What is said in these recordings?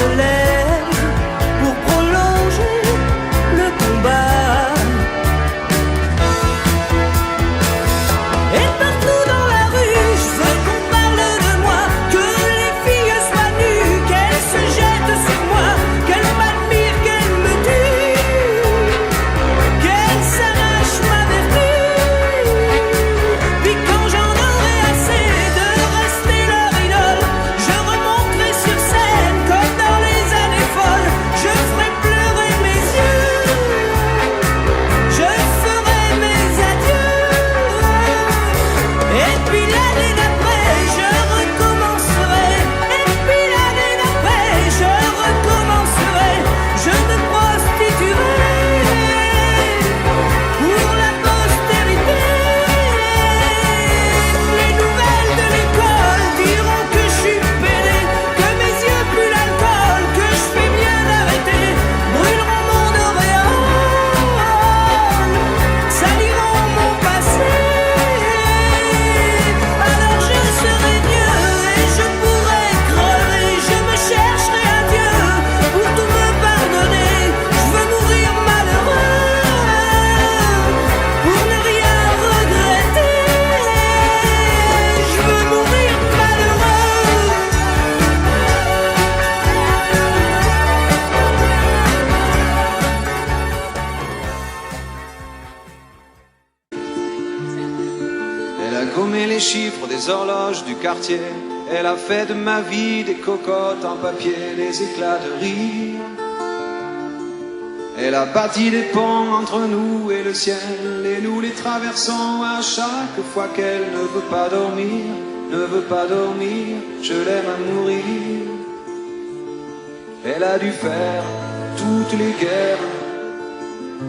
se lève pour prolonger le combat. Et partout dans la rue, je veux qu'on parle de moi, que les filles soient nues, qu'elles se jettent sur moi, qu'elles m'admirent, qu'elles me tuent, qu'elles s'arrachent ma vertu. Puis quand j'en aurai assez de rester leur idole, je remonterai sur scène comme dans les années folles. Je ferai pleurer mes yeux, je ferai mes adieux. Et puis l'année d'après, je recommencerai. Et puis l'année d'après, je recommencerai. Je me prostituerai pour la postérité. Les nouvelles de l'école diront que je suis pédé, que mes yeux puent l'alcool, que je fais bien d'arrêter. Brûleront mon auréole, saliront mon passé. Alors je serai mieux et je pourrai crever. Je me chercherai à Dieu pour tout me pardonner. Je veux mourir malheureux pour ne rien regretter. Je veux mourir malheureux. Elle a gommé les chiffres des horloges du quartier. Elle a fait de ma vie des cocottes en papier, des éclats de rire. Elle a bâti des ponts entre nous et le ciel, et nous les traversons à chaque fois qu'elle ne veut pas dormir, ne veut pas dormir. Je l'aime à mourir. Elle a dû faire toutes les guerres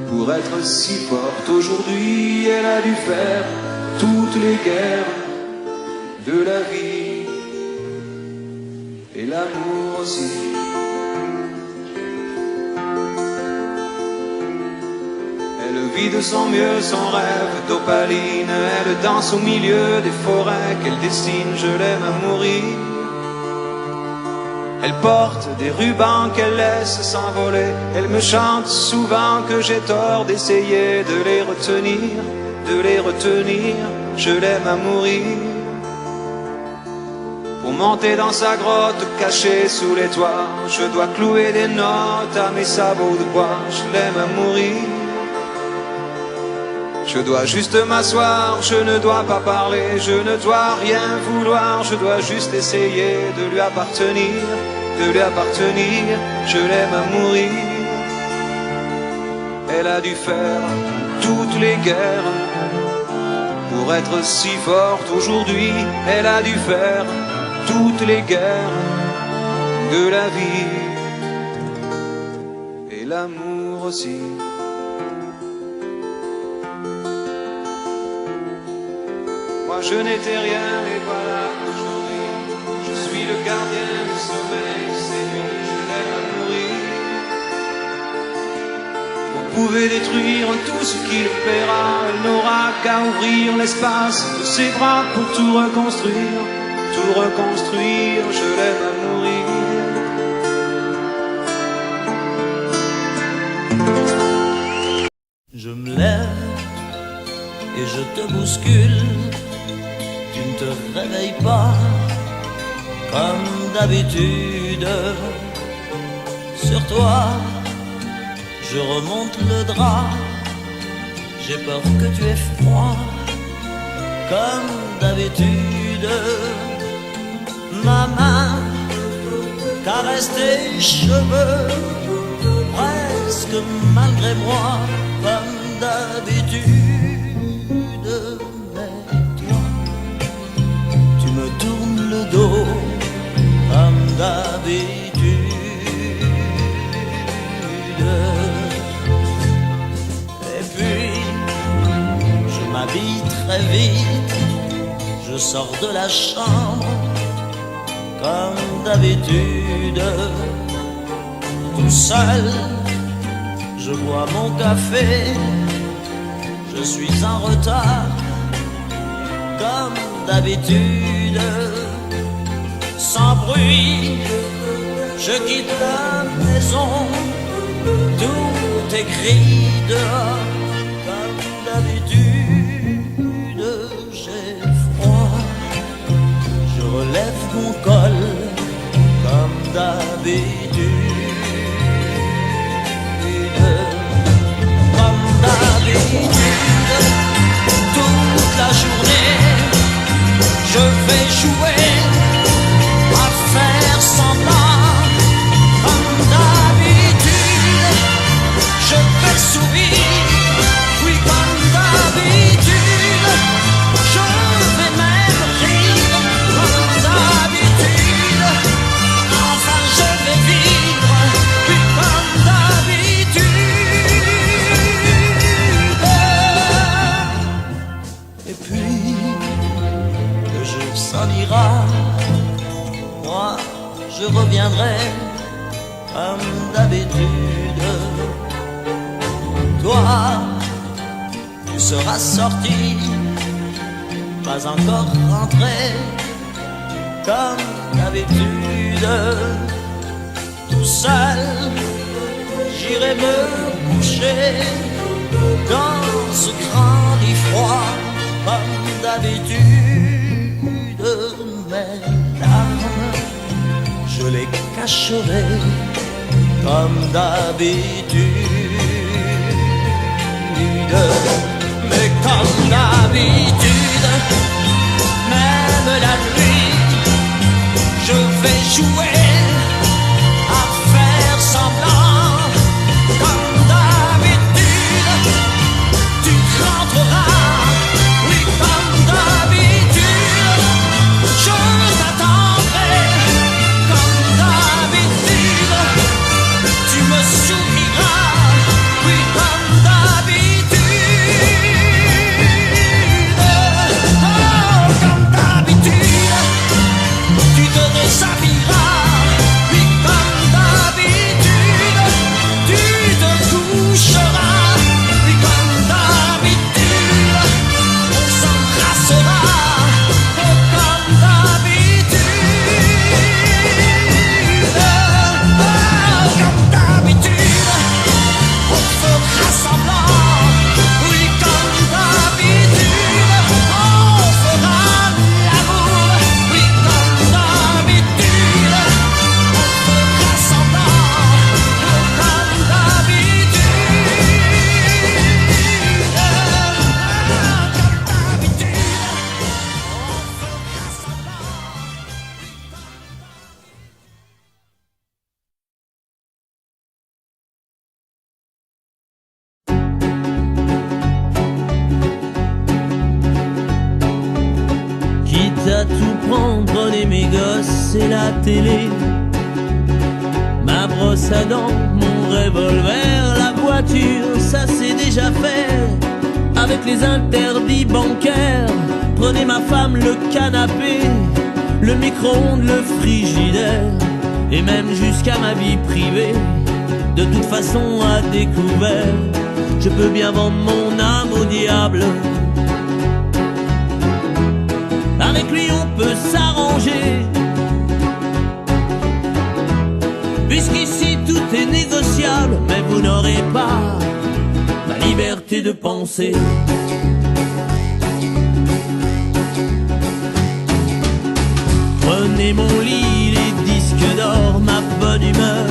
pour être si forte aujourd'hui. Elle a dû faire toutes les guerres de la vie et l'amour aussi. Elle vit de son mieux son rêve d'opaline. Elle danse au milieu des forêts qu'elle dessine. Je l'aime à mourir. Elle porte des rubans qu'elle laisse s'envoler. Elle me chante souvent que j'ai tort d'essayer de les retenir, de les retenir. Je l'aime à mourir. Pour monter dans sa grotte cachée sous les toits, je dois clouer des notes à mes sabots de bois. Je l'aime à mourir. Je dois juste m'asseoir, je ne dois pas parler, je ne dois rien vouloir, je dois juste essayer de lui appartenir, de lui appartenir. Je l'aime à mourir. Elle a dû faire toutes les guerres pour être si forte aujourd'hui. Elle a dû faire toutes les guerres de la vie et l'amour aussi. Moi je n'étais rien et voilà aujourd'hui je suis le gardien du sommeil ces nuits. Je l'aime à mourir. Vous pouvez détruire tout ce qui le plaira, elle n'aura qu'à ouvrir l'espace de ses bras pour tout reconstruire, tout reconstruire. Je l'aime à mourir. Je me lève et je te bouscule. Tu ne te réveilles pas comme d'habitude. Sur toi, je remonte le drap. J'ai peur que tu aies froid comme d'habitude. Ma main caresse tes cheveux presque malgré moi comme d'habitude. Mais toi, tu me tournes le dos comme d'habitude. Et puis, je m'habille très vite, je sors de la chambre comme d'habitude. Tout seul, je bois mon café, je suis en retard comme d'habitude. Sans bruit, je quitte la maison, tout est gris dehors, comme d'habitude, j'ai froid, je relève mon col, comme d'habitude, comme d'habitude, toute la journée, je vais jouer à faire semblant, comme d'habitude, je vais sourire, oui comme d'habitude, je vais même rire, comme d'habitude, enfin je vais vivre, oui comme d'habitude. Et puis, le jour s'en ira, moi je reviendrai comme d'habitude. Toi, tu seras sorti, pas encore rentré, comme d'habitude. Tout seul, j'irai me coucher dans ce grand lit froid, comme d'habitude. Mes larmes, je les cacherai comme d'habitude. Mais comme d'habitude, même la nuit, je vais jouer à faire semblant. Comme d'habitude, tu rentreras, oui comme d'habitude, je t'attendrai. Comme d'habitude, tu me souriras, oui comme d'habitude. Oh, comme d'habitude, tu te déshabilleras, oui comme d'habitude, tu te coucheras, oui comme d'habitude, on s'embrassera, oh, comme d'habitude, oh, comme d'habitude, on fera semblant, oui comme d'habitude, on fera l'amour, oui comme d'habitude, on fera semblant, oh, comme d'habitude, comme d'habitude, on fera Quitte à tout prendre, prenez mes gosses et la télé, ma brosse à dents, mon revolver, la voiture, ça c'est déjà fait. Avec les interdits bancaires, prenez ma femme, le canapé, le micro-ondes, le frigidaire, et même jusqu'à ma vie privée. De toute façon à découvert, je peux bien vendre mon âme au diable. Avec lui on peut s'arranger, puisqu'ici tout est négociable. Mais vous n'aurez pas ma liberté de penser. Prenez mon lit, les disques d'or, ma bonne humeur,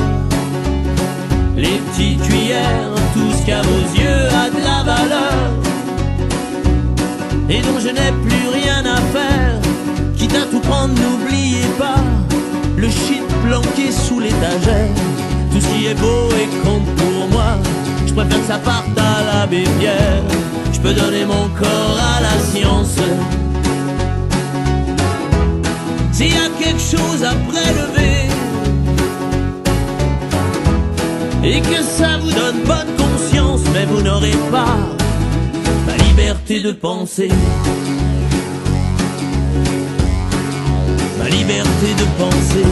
les petites cuillères, tout ce qu'à vos yeux a de la valeur et dont je n'ai plus rien à faire. Quitte à tout prendre, n'oubliez pas le shit planqué sous l'étagère. Tout ce qui est beau et compte pour moi, je préfère que ça parte à l'abbé Pierre. Je peux donner mon corps à la science. S'il y a quelque chose à prélever et que ça vous donne bonne conscience, mais vous n'aurez pas ma liberté de penser. Ma liberté de penser.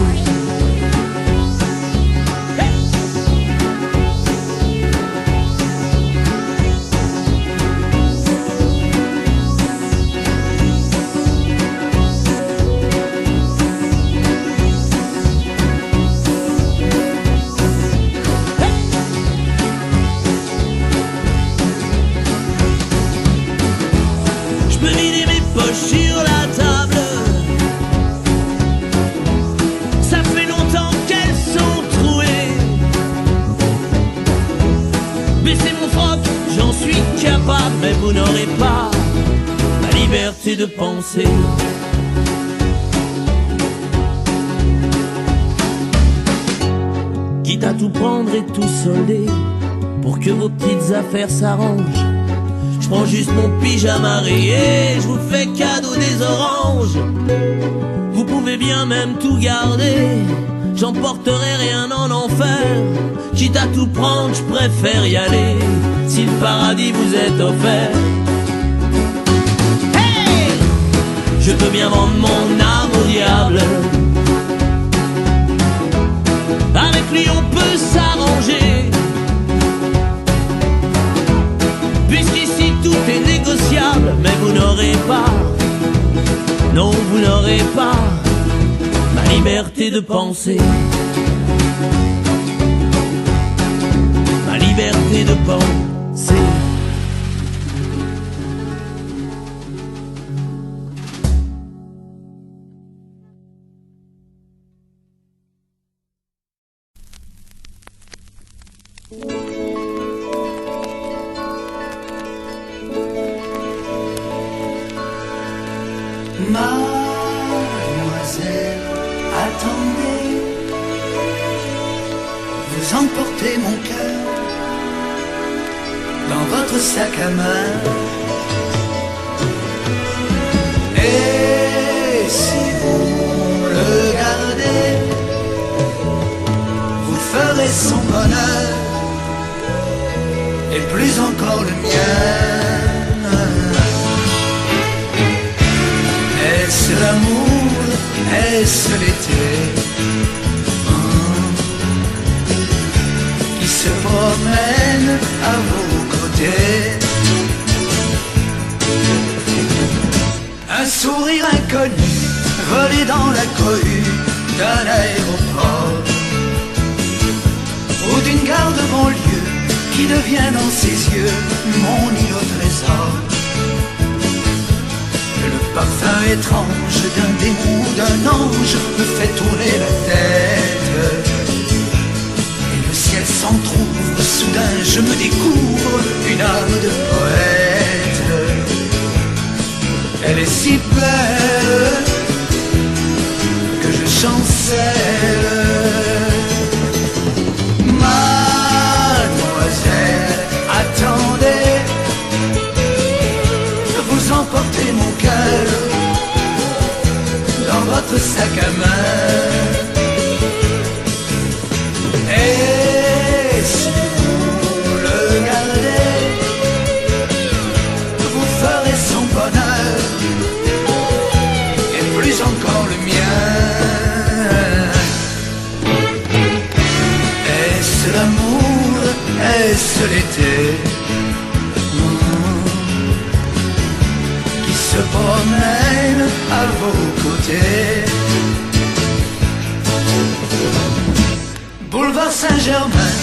vous n'aurez pas la liberté de penser. Quitte à tout prendre et tout solder, pour que vos petites affaires s'arrangent, je prends juste mon pyjama rayé, je vous fais cadeau des oranges. Vous pouvez bien même tout garder, j'emporterai rien en enfer. Quitte à tout prendre, je préfère y aller, si le paradis vous est offert. Hey! Je peux bien vendre mon âme au diable, avec lui on peut s'arranger, puisqu'ici tout est négociable. Mais vous n'aurez pas, non vous n'aurez pas ma liberté de penser, ma liberté de penser. Mademoiselle, attendez, vous emportez mon cœur dans votre sac à main. Et si vous le gardez, vous ferez son bonheur et plus encore le mien. Est-ce l'amour, est-ce l'été qui se promène à vos côtés? Un sourire inconnu volé dans la cohue d'un aéroport ou d'une gare de banlieue qui devient dans ses yeux mon île au trésor. Le parfum étrange d'un démon ou d'un ange me fait tourner la tête. Et le ciel s'entr'ouvre, soudain je me découvre une âme de poète. Elle est si belle que je chancelle. Mademoiselle, attendez, vous emportez mon cœur dans votre sac à main. Et si vous le gardez, vous ferez son bonheur et plus encore le mien. Est-ce l'amour, est-ce l'été se promène à vos côtés? Boulevard Saint-Germain,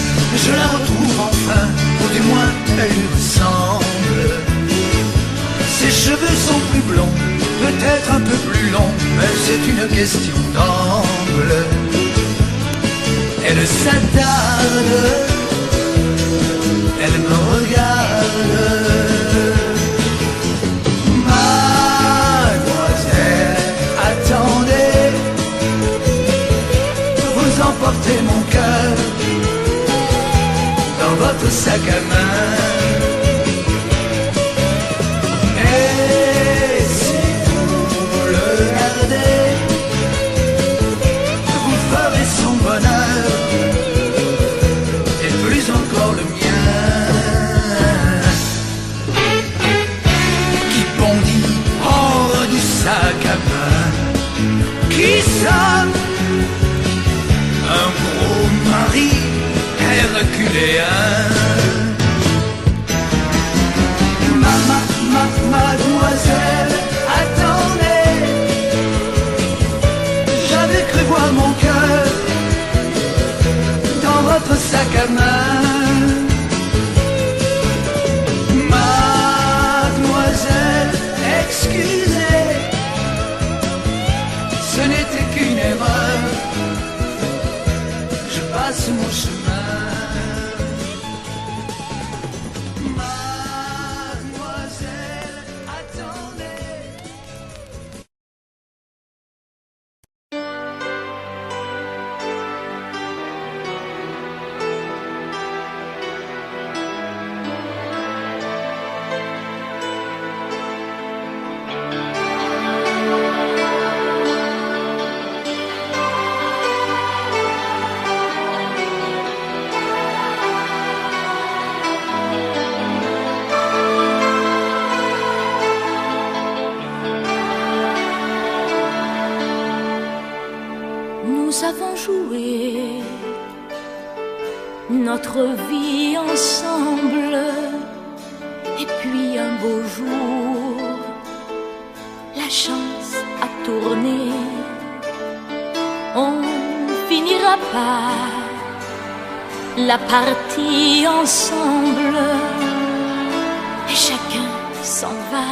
je la retrouve enfin, ou du moins elle lui ressemble. Ses cheveux sont plus blonds, peut-être un peu plus longs, mais c'est une question d'angle. Elle s'attarde, elle me regarde. Emportez mon cœur dans votre sac à main. Et si vous le gardez, vous ferez son bonheur et plus encore le mien. Qui bondit hors du sac à main? Qui sonne? Un gros mari herculéen. Mademoiselle, attendez, j'avais cru voir mon cœur dans votre sac à main. Mademoiselle, excusez, ce n'était qu'une erreur. Passe mon chemin, mademoiselle. Nous avons joué notre vie ensemble, et puis un beau jour, la chance a tourné. On finira par la partie ensemble, et chacun s'en va,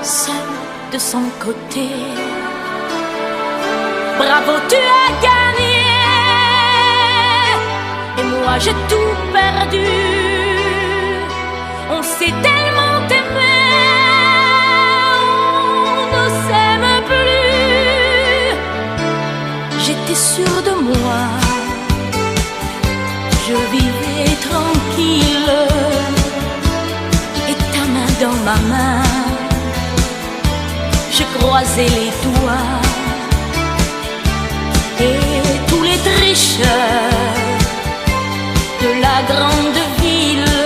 seul de son côté. Bravo, tu as gagné, et moi j'ai tout perdu. On s'est tellement aimé, on ne s'aime plus. J'étais sûre de moi, je vivais tranquille, et ta main dans ma main, je croisais les doigts. Et tous les tricheurs de la grande ville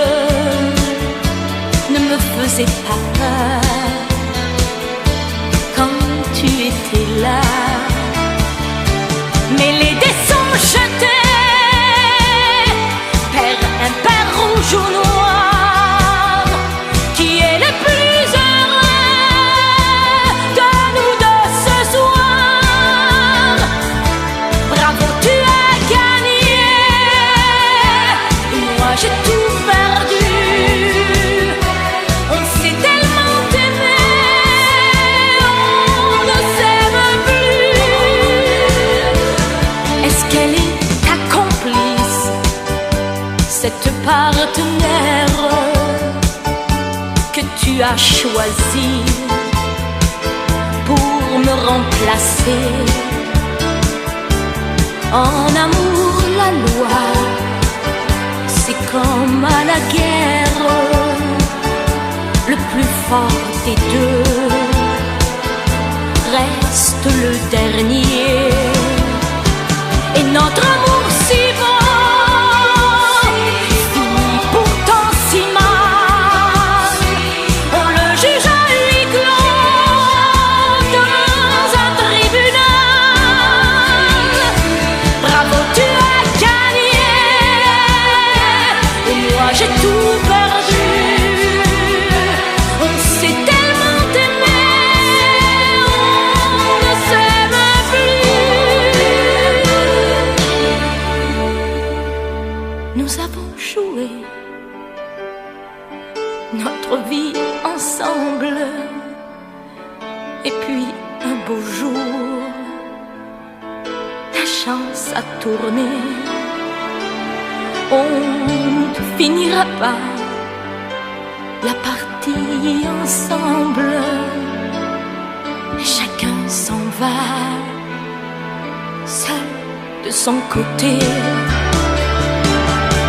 ne me faisaient pas peur quand tu étais là. Mais les dés sont jetés, père impair, rouge ou noir, qui est le plus heureux de nous deux ce soir. Bravo, tu as gagné, et moi j'ai tout perdu. On s'est tellement aimé, on ne s'aime plus. Est-ce qu'elle est ta complice, cette partenaire que tu as choisi pour me remplacer? En amour, la loi, c'est comme à la guerre, le plus fort des deux reste le dernier. Et notre amour si beau finit pourtant si mal. On le juge à huis clos dans un tribunal. Bravo, tu as gagné, et moi j'ai tout perdu. On s'est tellement aimé, on ne s'aime plus. Nous avons joué notre vie ensemble, et puis un beau jour, la chance a tourné. On ne finira pas la partie ensemble, et chacun s'en va, seul de son côté.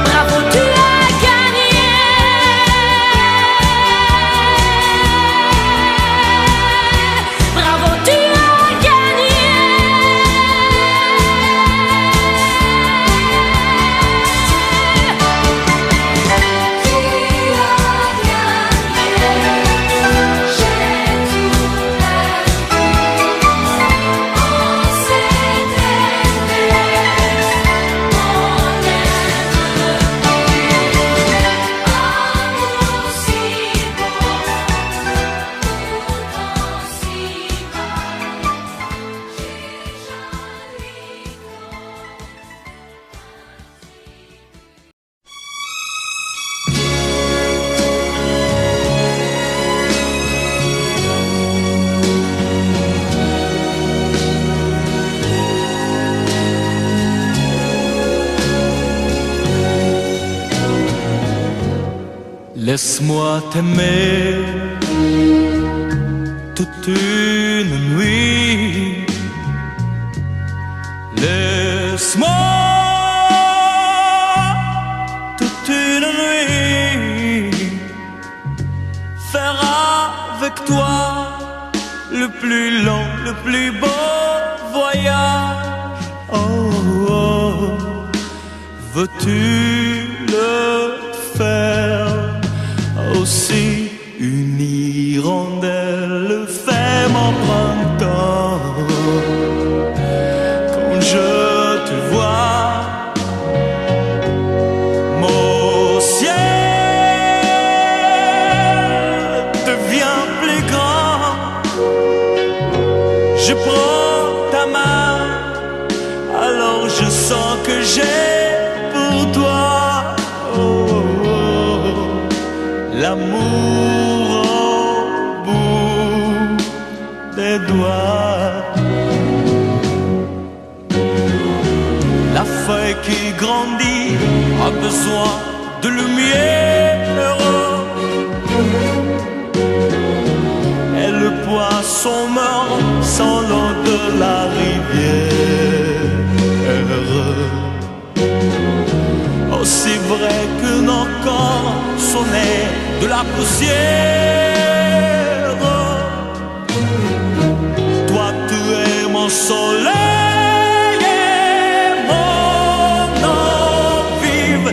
Bravo, tu as gagné, bravo, tu as gagné. Laisse-moi t'aimer toute une nuit. Laisse-moi toute une nuit faire avec toi le plus long, le plus beau voyage. Oh, oh. Veux-tu le faire aussi? Une hirondelle fait mon printemps. Je prends ta main, alors je sens que j'ai pour toi l'amour au bout des doigts. La feuille qui grandit a besoin de lumière, et le poisson meurt sans l'eau de la rivière. Aussi vrai que nos corps sont nés de la poussière, toi tu es mon soleil et mon eau vive.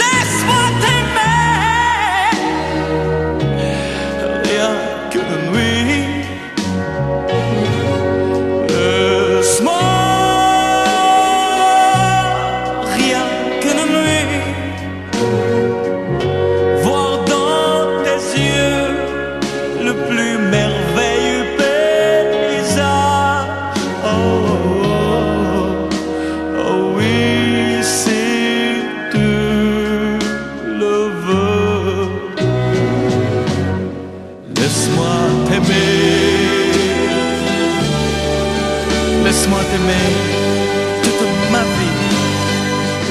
Laisse-moi t'aimer, rien que de nuit. Laisse-moi, rien que de nuit, voir dans tes yeux le plus merveilleux paysage. Oh, oh, oh oui, si tu le veux. Laisse-moi t'aimer, laisse-moi t'aimer toute ma vie.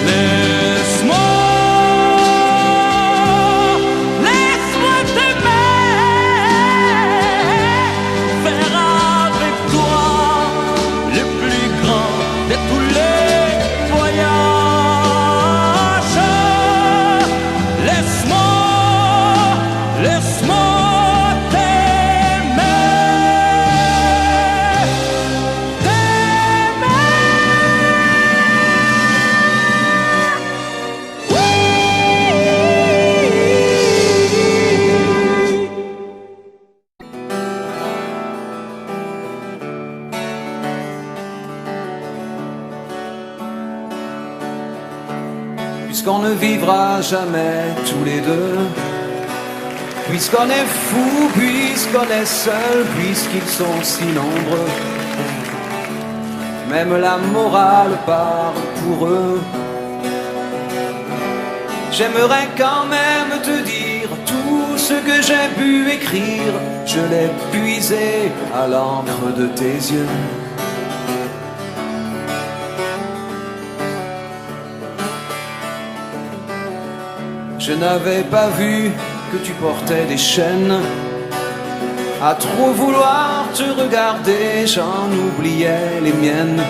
Laisse-moi, laisse-moi t'aimer, faire avec toi le plus grand de tous les voyages. Laisse-moi, laisse-moi t'aimer, Puisqu'on ne vivra jamais tous les deux, puisqu'on est fou, puisqu'on est seul, puisqu'ils sont si nombreux, même la morale parle pour eux. J'aimerais quand même te dire tout ce que j'ai pu écrire, je l'ai puisé à l'encre de tes yeux. Je n'avais pas vu que tu portais des chaînes. À trop vouloir te regarder, j'en oubliais les miennes.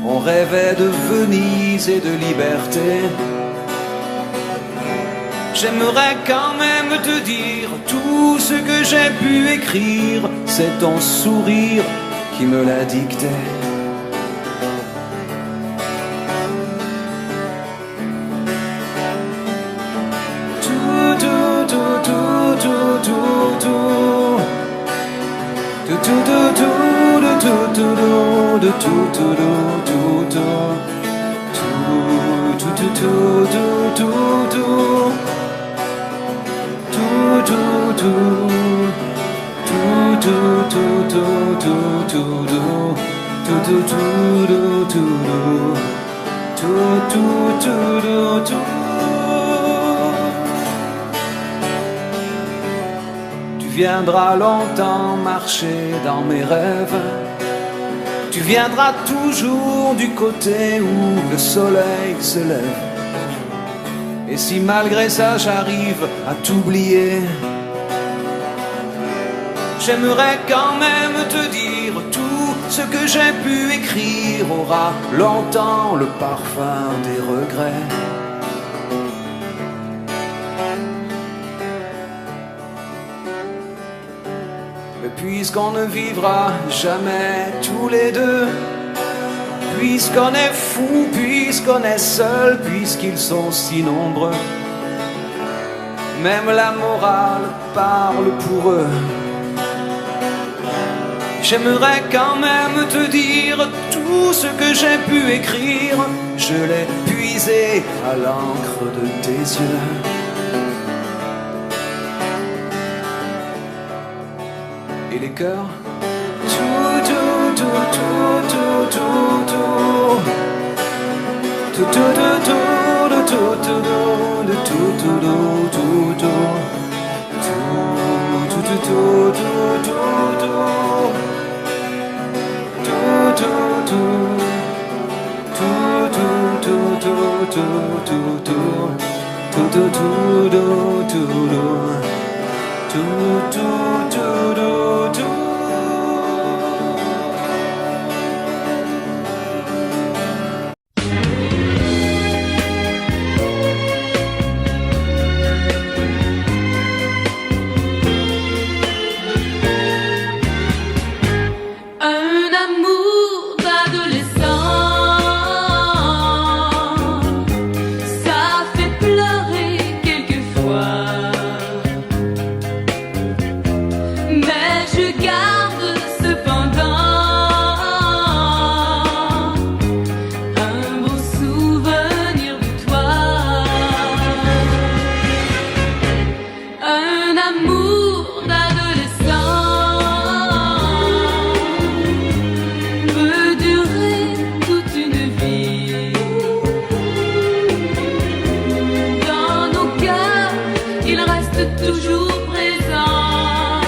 On rêvait de Venise et de liberté. J'aimerais quand même te dire tout ce que j'ai pu écrire, c'est ton sourire qui me l'a dicté. Tu viendras longtemps marcher dans mes rêves. Tu viendras toujours du côté où le soleil se lève. Et si malgré ça j'arrive à t'oublier, j'aimerais quand même te dire tout ce que j'ai pu écrire aura longtemps le parfum des regrets. Mais puisqu'on ne vivra jamais tous les deux, puisqu'on est fou, puisqu'on est seul, puisqu'ils sont si nombreux, même la morale parle pour eux. J'aimerais quand même te dire tout ce que j'ai pu écrire, je l'ai puisé à l'encre de tes yeux. Et les cœurs, tout Un amour d'adolescent, ça fait pleurer quelquefois. Mais je garde cependant un beau souvenir de toi. Un amour d'adolescent peut durer toute une vie. Dans nos cœurs, il reste toujours présent,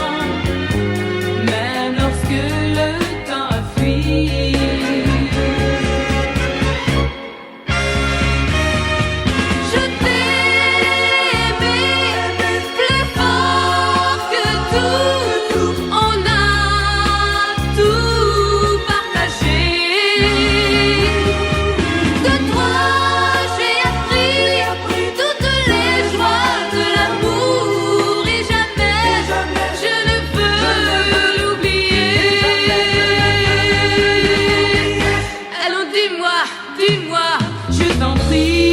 même lorsque le temps a fui. Je t'ai aimé plus fort que tout, on a tout partagé. De toi j'ai appris toutes les joies de l'amour et jamais je ne veux l'oublier. Allons, dis-moi, je t'en prie,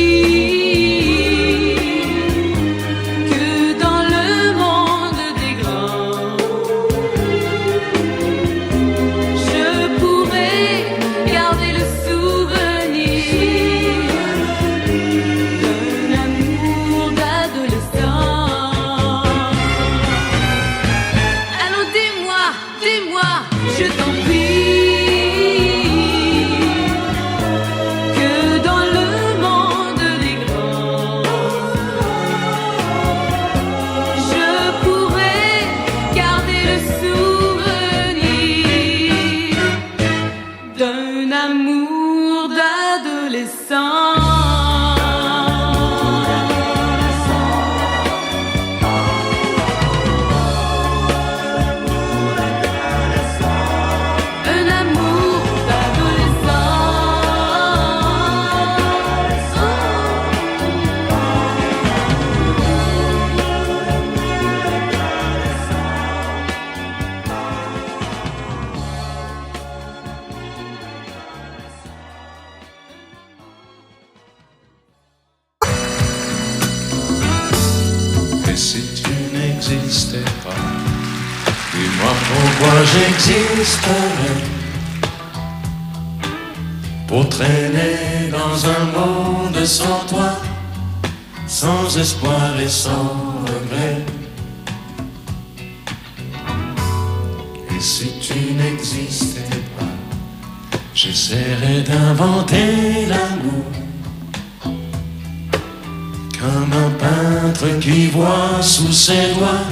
que dans le monde des grands, je pourrais garder le souvenir d'un amour d'adolescent. Allons, dis-moi, je t'en prie, que dans le monde des grands, je pourrais garder le souvenir d'un amour d'adolescent. Un amour Et si tu n'existais pas, dis-moi pourquoi j'existerais. Pour traîner dans un monde sans toi, sans espoir et sans regret. Et si tu n'existais pas, j'essaierais d'inventer l'amour. Comme un peintre qui voit sous ses doigts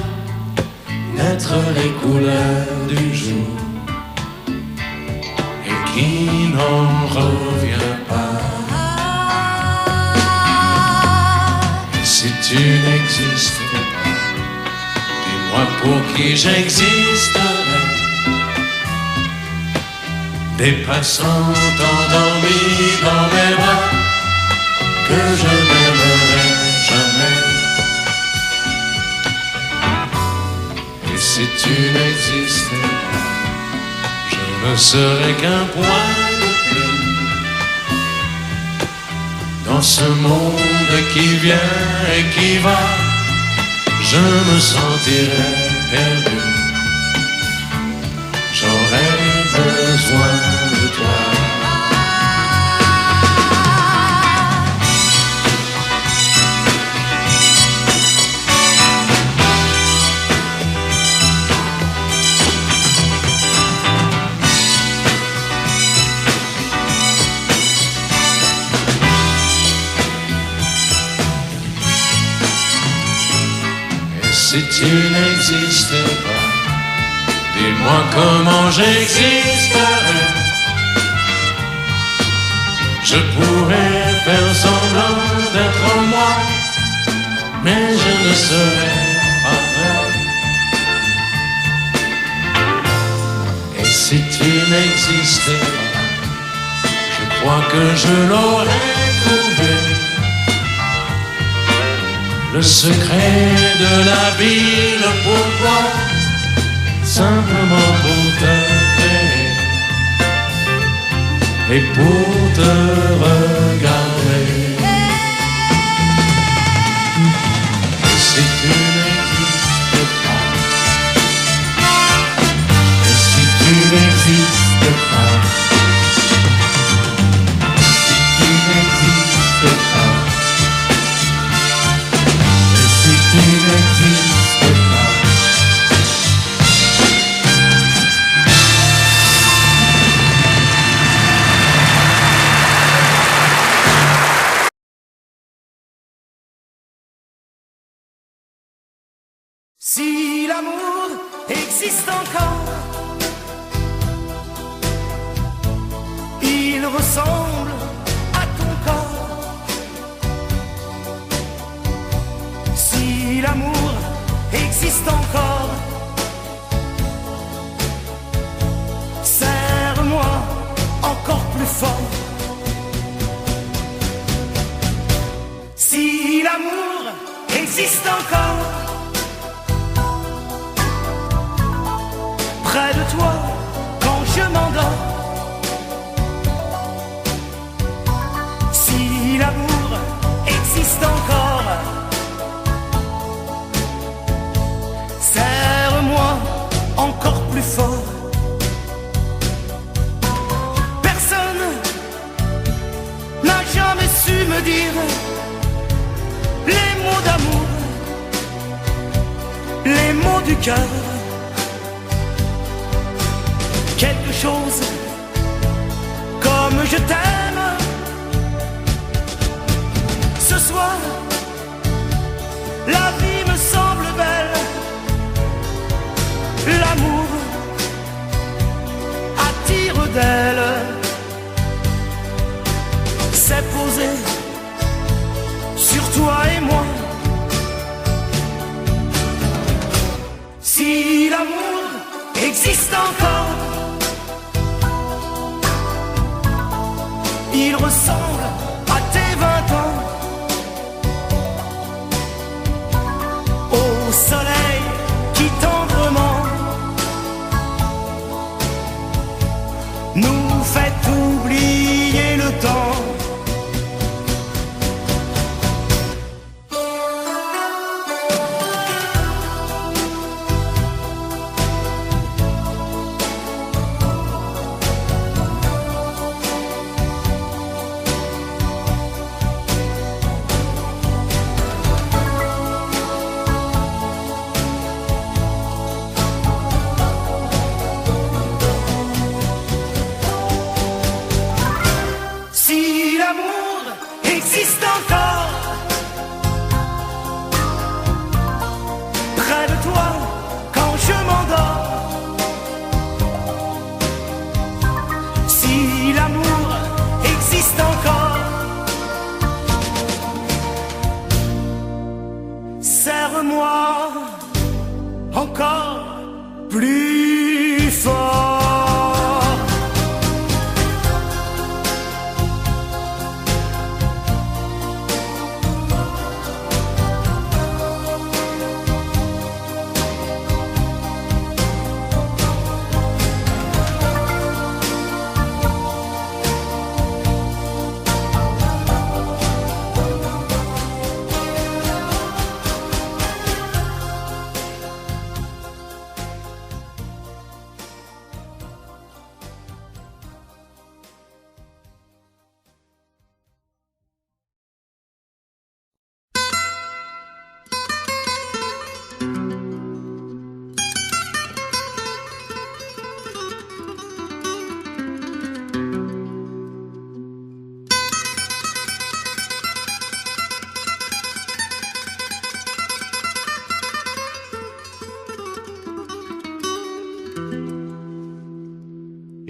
naître les couleurs du jour et qui n'en revient pas. Et si tu n'existais pas, dis-moi pour qui j'existerais. Des passants endormis dans mes bras que je n'aimerais jamais. Et si tu n'existais pas, je ne serais qu'un point de plus dans ce monde qui vient et qui va. Je me sentirais perdu. J'aurais besoin de toi. si tu n'existais pas, dis-moi comment j'existerais. Je pourrais faire semblant d'être moi, mais je ne serais pas vrai. Et si tu n'existais pas, je crois que je l'aurais trouvé. Le secret de la vie, le pourquoi, simplement pour te créer et pour te regarder. Et si tu n'existes pas, et si tu n'existes pas, si tu n'existes pas, et si tu n'existes pas. Si l'amour existe encore, il ressemble à ton corps. Si l'amour existe encore, serre-moi encore plus fort. Si l'amour existe encore, près de toi quand je m'endors. Si l'amour existe encore, serre-moi encore plus fort. Personne n'a jamais su me dire les mots d'amour, les mots du cœur. Quelque chose comme je t'aime. Ce soir, la vie me semble belle. L'amour attire d'elle. C'est posé sur toi et moi. Si l'amour existe encore, il ressemble à tes 20 ans, au soleil qui tendrement nous fait oublier le temps.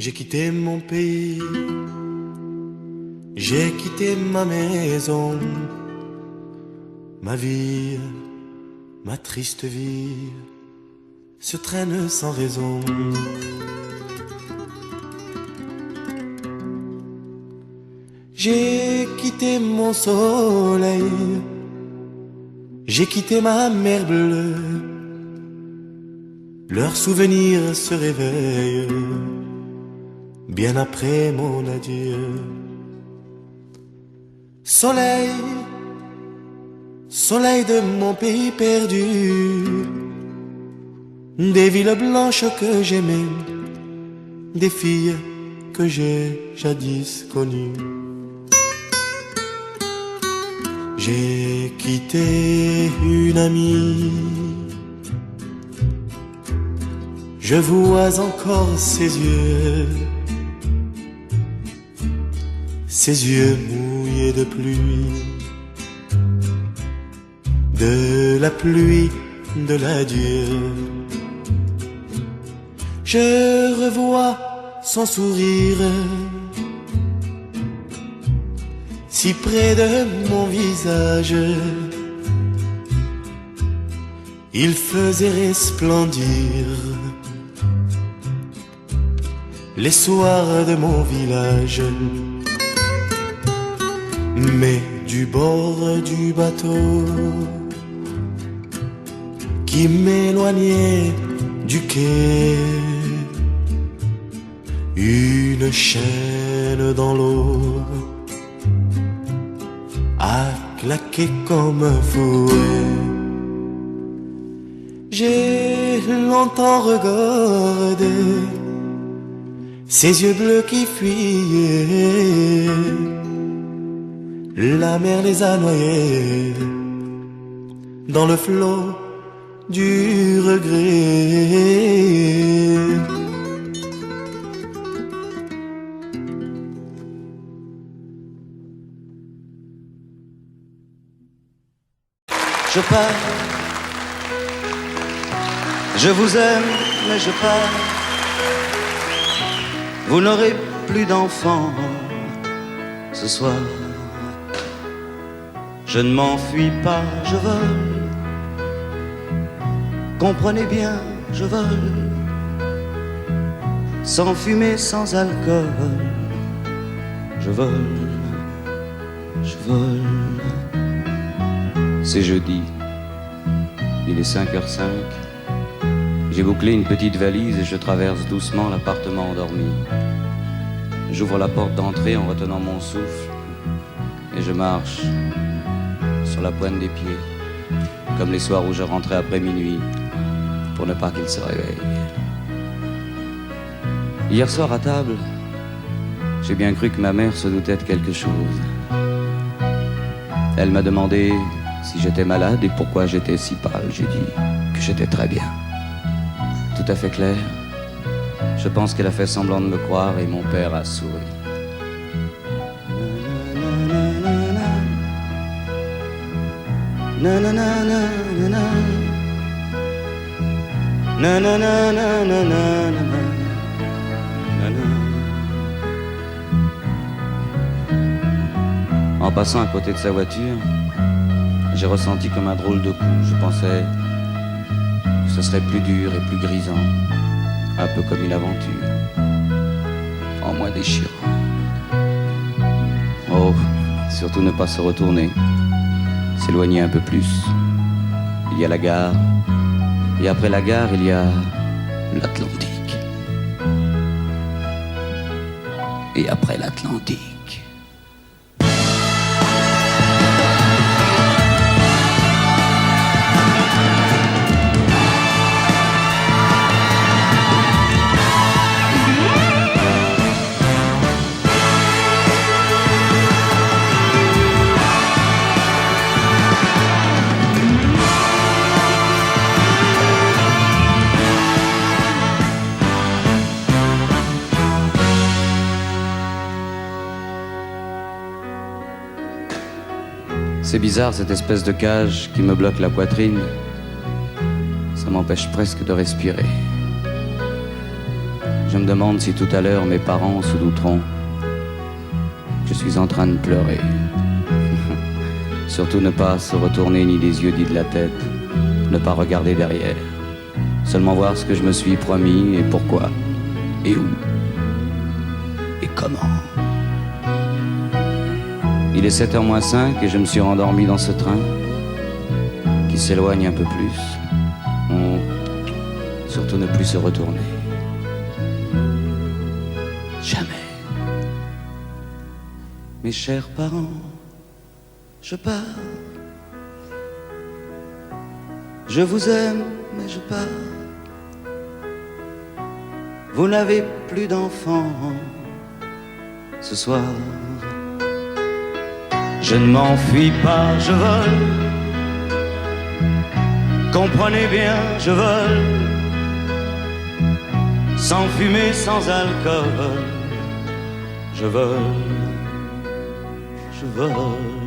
J'ai quitté mon pays, j'ai quitté ma maison, ma vie, ma triste vie se traîne sans raison. J'ai quitté mon soleil, j'ai quitté ma mer bleue, leurs souvenirs se réveillent bien après mon adieu. Soleil, soleil de mon pays perdu, des villes blanches que j'aimais, des filles que j'ai jadis connues. J'ai quitté une amie, je vois encore ses yeux mouillés de pluie, de la pluie de l'adieu. Je revois son sourire si près de mon visage, il faisait resplendir les soirs de mon village. Mais du bord du bateau qui m'éloignait du quai, une chaîne dans l'eau a claqué comme un fouet. J'ai longtemps regardé ces yeux bleus qui fuyaient, la mer les a noyés dans le flot du regret. Je pars, je vous aime, mais je pars. Vous n'aurez plus d'enfants ce soir. Je ne m'enfuis pas, je vole. Comprenez bien, je vole. Sans fumée, sans alcool. Je vole, je vole. C'est jeudi, il est 5h05. J'ai bouclé une petite valise et je traverse doucement l'appartement endormi. J'ouvre la porte d'entrée en retenant mon souffle et je marche sur la pointe des pieds, comme les soirs où je rentrais après minuit pour ne pas qu'il se réveille. Hier soir à table, j'ai bien cru que ma mère se doutait de quelque chose. Elle m'a demandé si j'étais malade et pourquoi j'étais si pâle. J'ai dit que j'étais très bien. Tout à fait clair. Je pense qu'elle a fait semblant de me croire et mon père a souri. En passant à côté de sa voiture, j'ai ressenti comme un drôle de coup. Je pensais que ce serait plus dur et plus grisant, un peu comme une aventure, en moins déchirant. Oh, surtout ne pas se retourner, s'éloigner un peu plus. Il y a la gare, et après la gare, il y a l'Atlantique. Et après l'Atlantique, c'est bizarre cette espèce de cage qui me bloque la poitrine. Ça m'empêche presque de respirer. Je me demande si tout à l'heure mes parents se douteront que je suis en train de pleurer. Surtout ne pas se retourner ni des yeux ni de la tête, ne pas regarder derrière, seulement voir ce que je me suis promis et pourquoi, et où, et comment. Il est 7h moins 5 et je me suis rendormi dans ce train qui s'éloigne un peu plus. Surtout ne plus se retourner. Jamais. Mes chers parents, je pars. Je vous aime, mais je pars. Vous n'avez plus d'enfants ce soir. Je ne m'enfuis pas, je vole. Comprenez bien, je vole. Sans fumée, sans alcool. Je vole. Je vole.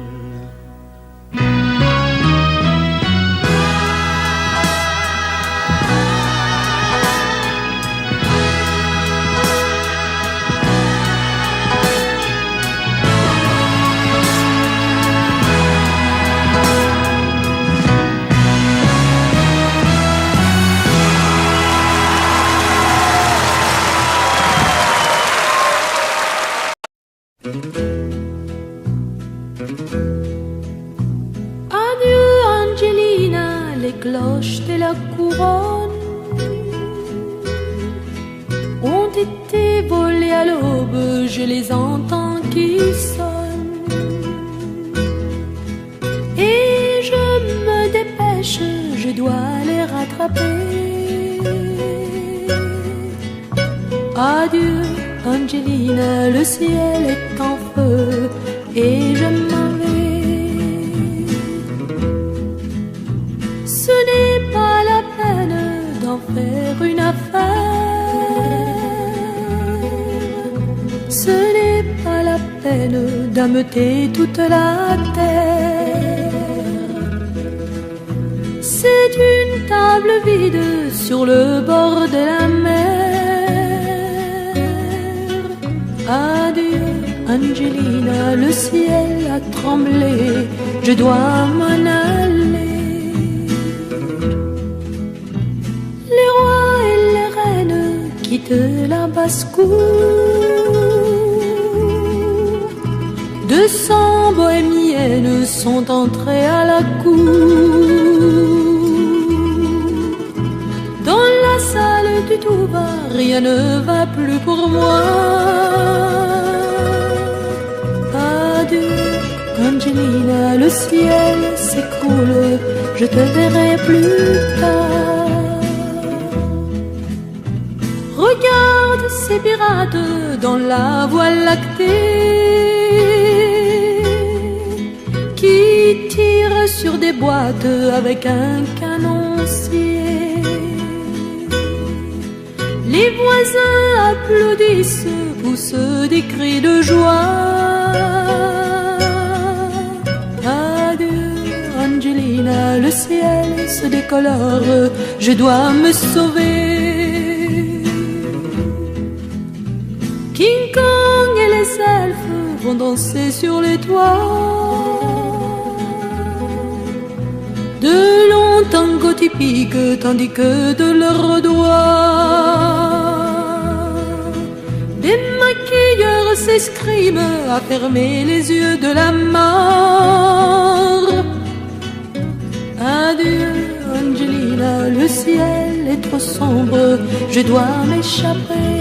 Adieu Angelina, les cloches de la couronne ont été volées à l'aube, je les entends qui sonnent. Et je me dépêche, je dois les rattraper. Adieu Angelina, le ciel est en feu et je m'en vais. Ce n'est pas la peine d'en faire une affaire. Ce n'est pas la peine d'ameuter toute la terre. C'est une table vide sur le bord de la mer. Adieu Angelina, le ciel a tremblé, je dois m'en aller. Les rois et les reines quittent la basse-cour. 200 bohémiennes sont entrées à la cour. Dans la salle du tout va, rien ne va plus pour moi. Adieu Angelina, le ciel s'écroule, je te verrai plus tard. Regarde ces pirates dans la voie lactée qui tirent sur des boîtes avec un canoncier. Les voisins applaudissent, poussent des cris de joie. Adieu Angelina, le ciel se décolore, je dois me sauver. King Kong et les elfes vont danser sur les toits. De longs tangos typiques tandis que de leurs doigts des maquilleurs s'escriment à fermer les yeux de la mort. Adieu Angelina, le ciel est trop sombre, je dois m'échapper.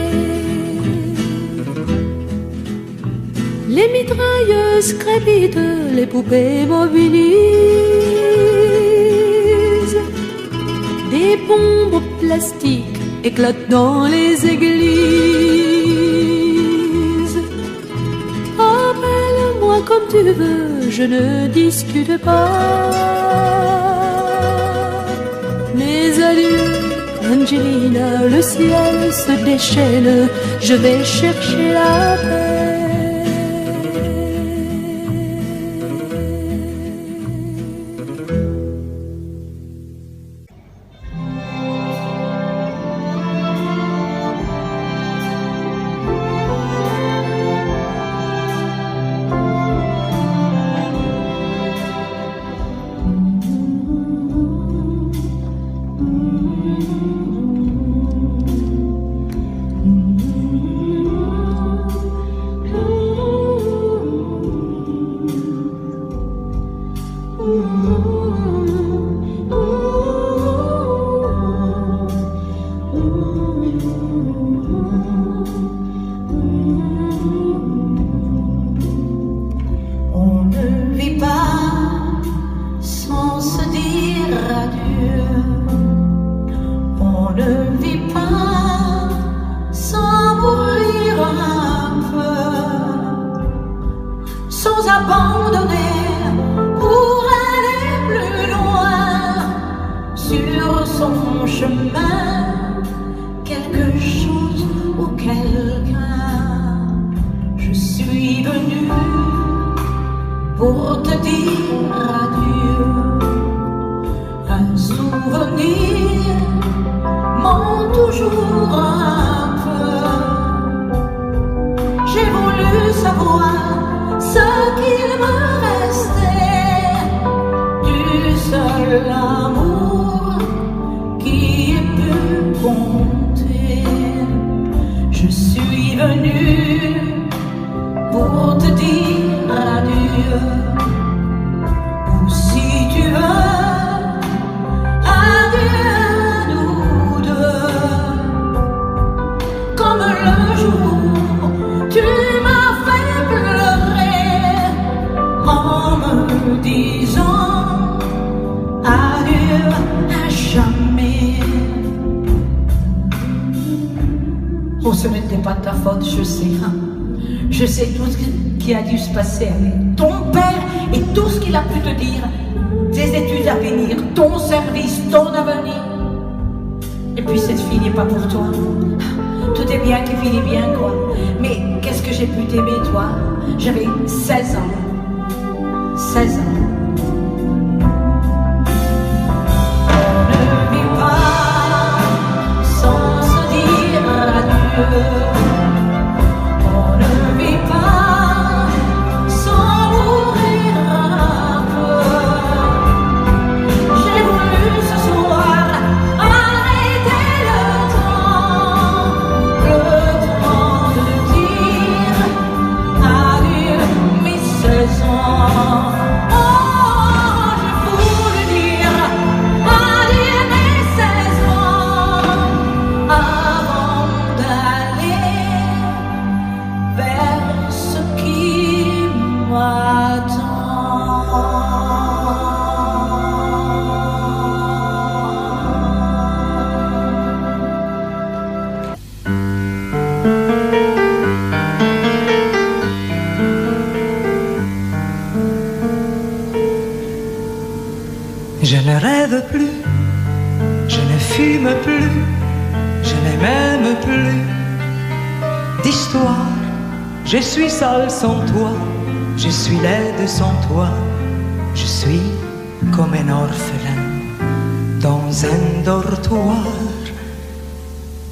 Les mitrailleuses crépitent, les poupées mobilisent. Des bombes plastiques éclatent dans les églises. Appelle-moi comme tu veux, je ne discute pas. Mais adieu Angelina, le ciel se déchaîne, je vais chercher la paix. chemin, quelque chose ou quelqu'un. Je suis venue pour te dire adieu. Un souvenir ment toujours un peu. J'ai voulu savoir ce qu'il me restait du seul amour qui ait pu compter. Je suis venue pour te dire adieu. Ou si tu veux, adieu à nous deux. Comme le jour, tu m'as fait pleurer en me disant adieu à jamais. Oh, ce n'était pas ta faute, je sais. Je sais tout ce qui a dû se passer avec ton père et tout ce qu'il a pu te dire, tes études à venir, ton service, ton avenir. Et puis cette fille n'est pas pour toi. Tout est bien qui finit bien, quoi. Mais qu'est-ce que j'ai pu t'aimer, toi? J'avais 16 ans. 16 ans. On ne vit pas sans se dire adieu. On ne vit pas sans mourir un peu. J'ai voulu ce soir arrêter le temps de dire adieu mes 16 ans. Oh, je voulais dire adieu mes 16 ans avant d'aller vers ce qui m'attend. Je ne rêve plus, je ne fume plus, je n'ai même plus d'histoire. Je suis seul sans toi, je suis laide sans toi, je suis comme un orphelin dans un dortoir.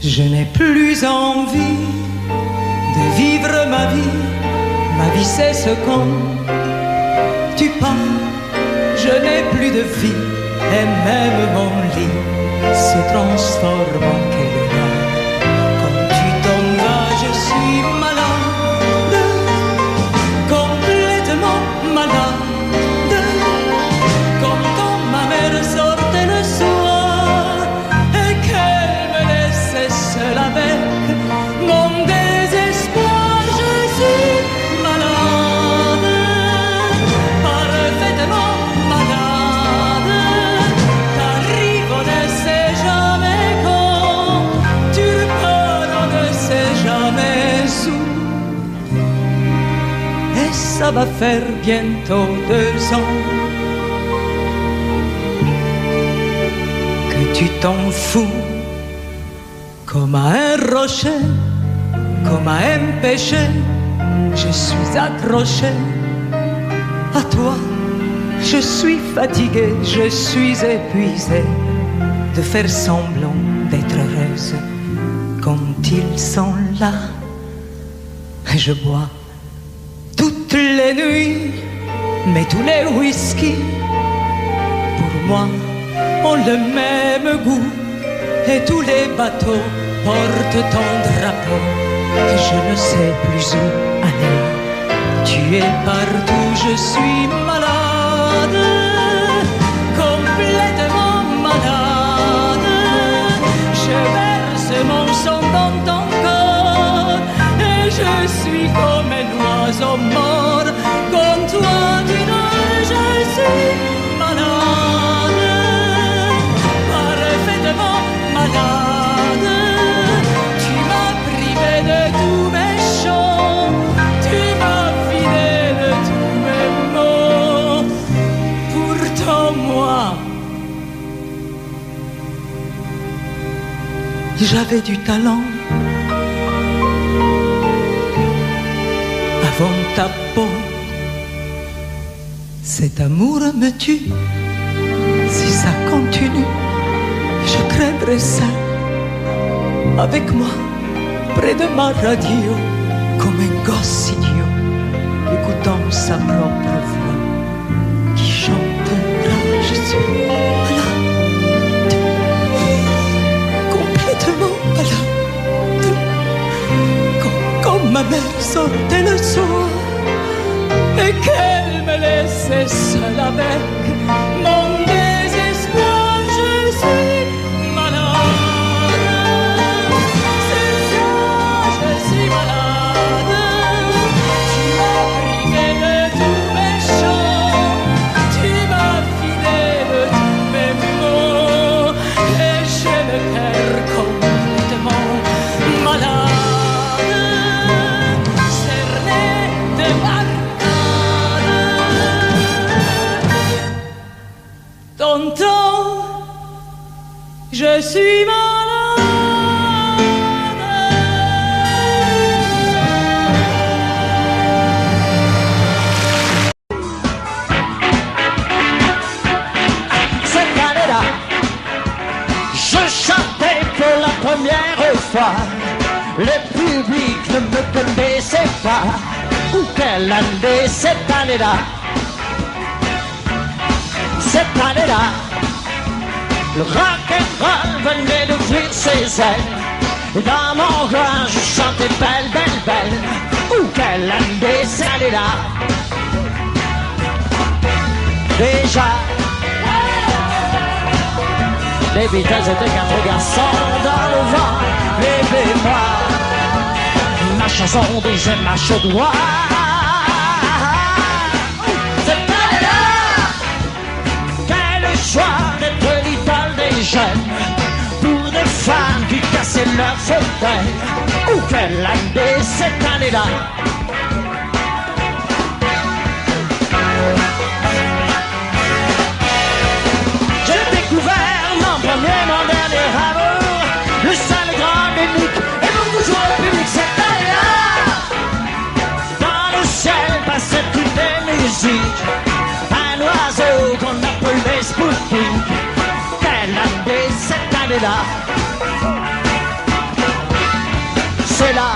Je n'ai plus envie de vivre ma vie cesse quand tu pars. Je n'ai plus de vie et même mon lit se transforme en quel quand tu t'en vas, je suis malade, complètement malade, comme quand ma mère sortait le soir et qu'elle me laissait seule avec mon désespoir. Je suis malade, parfaitement malade, t'arrives, on ne sait jamais quand, tu repars, on ne sait jamais où. Et ça va faire bientôt 2 ans que tu t'en fous, comme à un rocher, comme à un péché. Je suis accroché à toi. Je suis fatigué, je suis épuisé de faire semblant d'être heureuse quand ils sont là. Et je bois toutes les nuits, mais tous les whisky pour moi ont le même goût. Et tous les bateaux portent ton drapeau et je ne sais plus où aller. Tu es partout, je suis malade, complètement malade. Je verse mon sang dans ton corps et je suis comme un oiseau mort. Comme toi tu nages, je suis malade, parfaitement malade. Tu m'as privé de tous mes chants, tu m'as vidé de tous mes mots. Pourtant moi, j'avais du talent. Avant ta peau, cet amour me tue. Si ça continue, je crèverai seul, avec moi, près de ma radio, comme un gosse idiot, écoutant sa propre voix, qui chantera, je suis malade, complètement malade, comme ma mère sortait le soir, et qu'elle me laissait seule avec mon désespoir. Je suis malade, c'est ça, je suis malade. Tu m'as privé de tous mes chants, tu m'as filé de tous mes mots, et j'ai le cœur complètement malade, cerné de Tonton, je suis malade. Cette année-là, je chantais pour la première fois. Le public ne me connaissait pas. Ou quelle année cette année-là? Cette année-là, le rock'n'roll venait d'ouvrir ses ailes. Et dans mon coin, je chantais belle, belle, belle. Ouh, quelle année cette année-là? Déjà, les Beatles étaient quatre garçons dans le vent. Bébé, moi, ma chanson disait ma chaudoie. Choix d'être l'idole des jeunes pour des femmes qui cassaient leur fauteuil. Ou quelle année cette année-là? J'ai découvert mon premier, mon dernier amour, le seul grand unique et mon toujours le public cette année-là. Dans le ciel passait une musique, un oiseau qu'on appelait Sputnik. Quelle année cette année-là? C'est là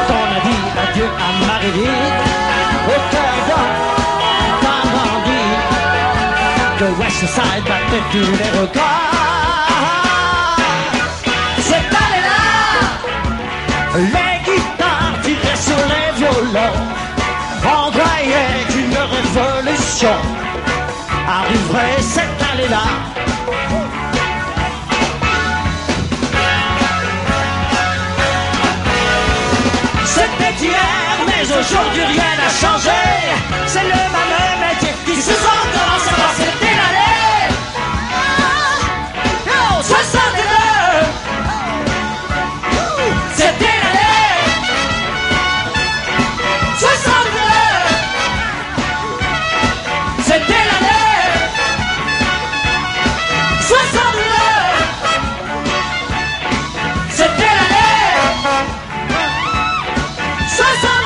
qu'on a dit adieu à Marilyn, au cœur d'un bandit. Que West Side battait tous les records. Cette année-là, les guitares tiraient sur les violons. On croyait qu'une révolution arriverait cette année-là. C'était hier, mais aujourd'hui rien n'a changé. C'est le même métier qui se sent commence à voir. C'était l'année 62. C'était l'année 62. C'était l'année 62. C'était l'année 62.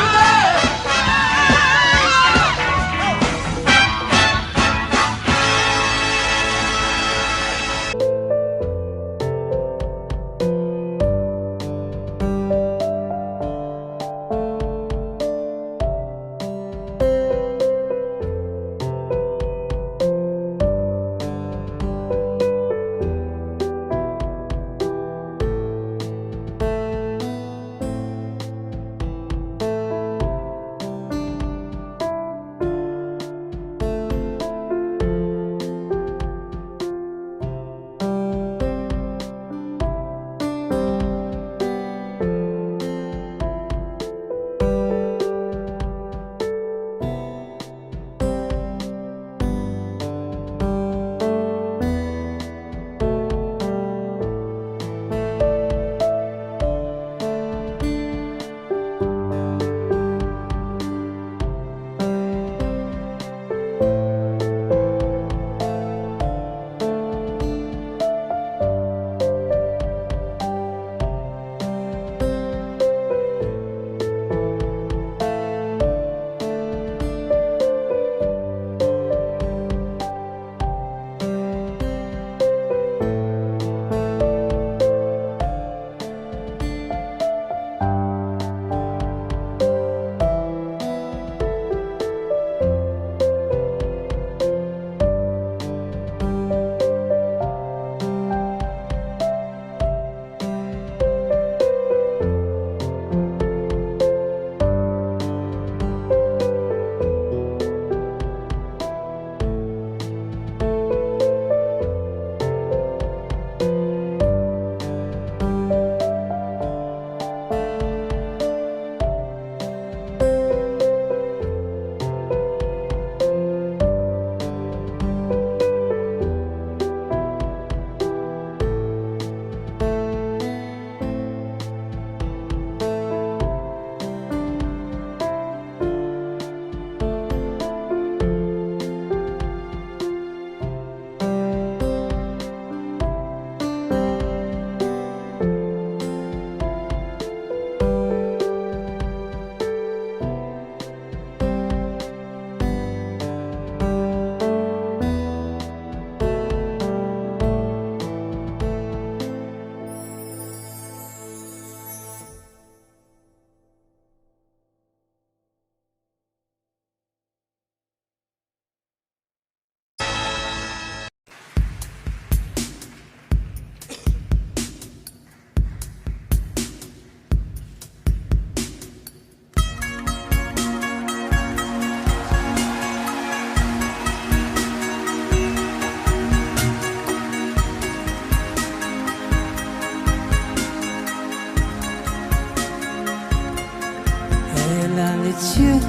Elle a les yeux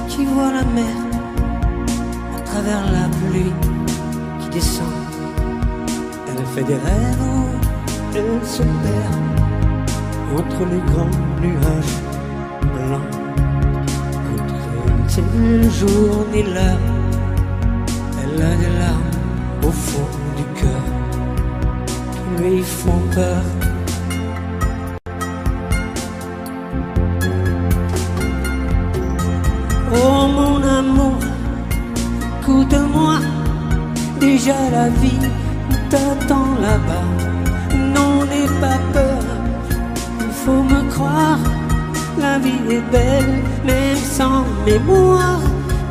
qui voient la mer à travers la pluie qui descend. Elle fait des rêves où elle se perd entre les grands nuages blancs. Quand le jour ni l'heure, elle a des larmes au fond du cœur qui lui font peur. Oh mon amour, écoute-moi, déjà la vie t'attend là-bas. Non, n'aie pas peur, il faut me croire, la vie est belle, même sans mémoire.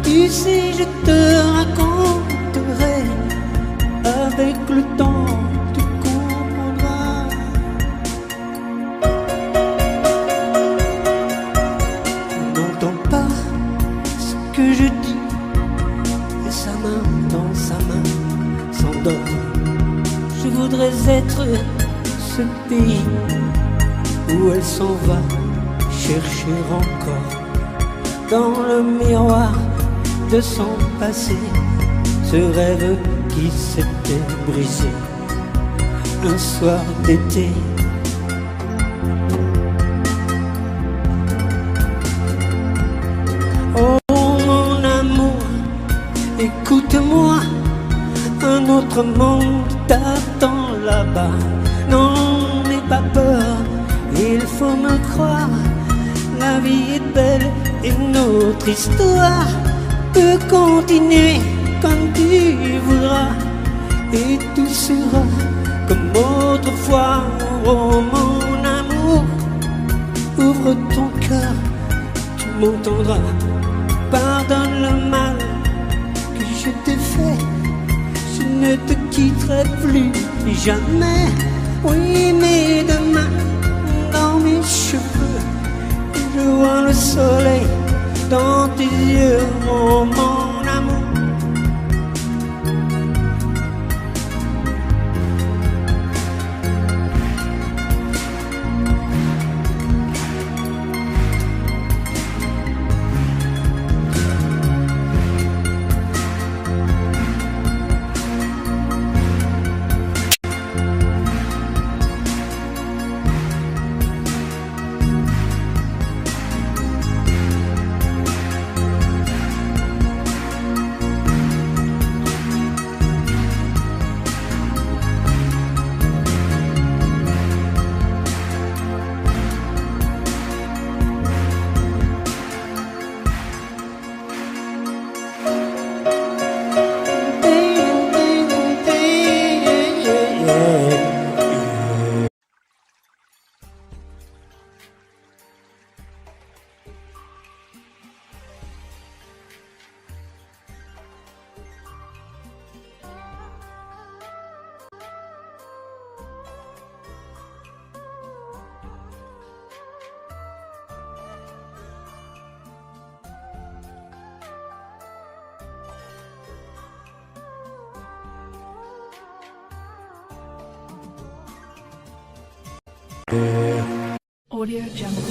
Tu sais, je te raconterai, avec le temps tu comprendras. N'entends pas ce que je dis, et sa main dans sa main s'endort. Je voudrais être ce pays où elle s'en va chercher encore dans le miroir de son passé ce rêve qui s'était brisé un soir d'été. Oh mon amour, écoute-moi, un autre monde t'attend là-bas. Non, n'aie pas peur, il faut me croire, la vie est belle et notre histoire peut continuer comme tu voudras. Et tout sera comme autrefois. Oh mon amour, ouvre ton cœur, tu m'entendras. Pardonne le mal que je t'ai fait, je ne te quitterai plus jamais. Oui, mais demain, dans mes cheveux, je vois le soleil dans tes yeux, oh mon amour. Audio Jungle.